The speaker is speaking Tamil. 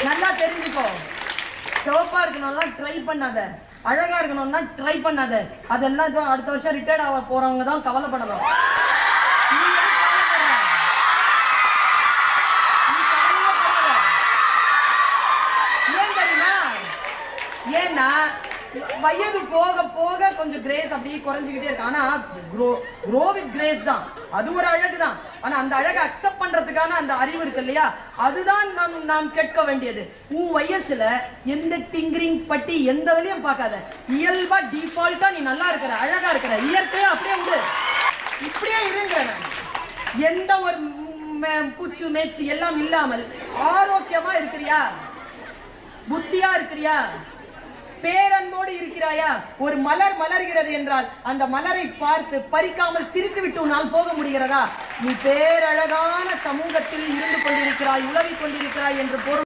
நல்லா தெரிஞ்சுக்கோ. சிவப்பா இருக்கணும்னா ட்ரை பண்ணாத, அழகா இருக்கணும்னா ட்ரை பண்ணாத. அதெல்லாம் இதோ அடுத்த வருஷம் ரிட்டையர்ட் ஆக போறவங்க தான் கவலைப்படணும். ஏன் தெரியுமா? ஏன்னா வயது போக போக கொஞ்சம் கிரேஸ் அப்படியே குறைஞ்சிக்கிட்டே இருக்கு. ஆனா க்ரோ வித் கிரேஸ் தான், அது ஒரு அழகு தான். ஆனா அந்த அழகை அக்செப்ட் பண்றதுக்கான அந்த அறிவு இருக்கு இல்லையா, அதுதான் நாம் கேட்க வேண்டியது. உன் வயசுல எந்த டிங்கரிங் பட்டி எந்த வழியும் பார்க்காத. இயல்பா டிஃபால்ட்டா நீ நல்லா இருக்கிற, அழகா இருக்கிற, இயற்கையா அப்படியே உண்டு, இப்படியே இருங்க. எந்த ஒரு பூச்சு மேய்ச்சி எல்லாம் இல்லாமல் ஆரோக்கியமா இருக்கிறியா, புத்தியா இருக்கிறியா, பேரன்போடு இருக்கிறாயா? ஒரு மலர் மலர்கிறது என்றால் அந்த மலரை பார்த்து பறிக்காமல் சிரித்து விட்டு உன்னால் போக முடிகிறதா? நீ பேரழகான சமூகத்தில் இருந்து கொண்டிருக்கிறாய், உலவிக் கொண்டிருக்கிறாய் என்று பொருள்.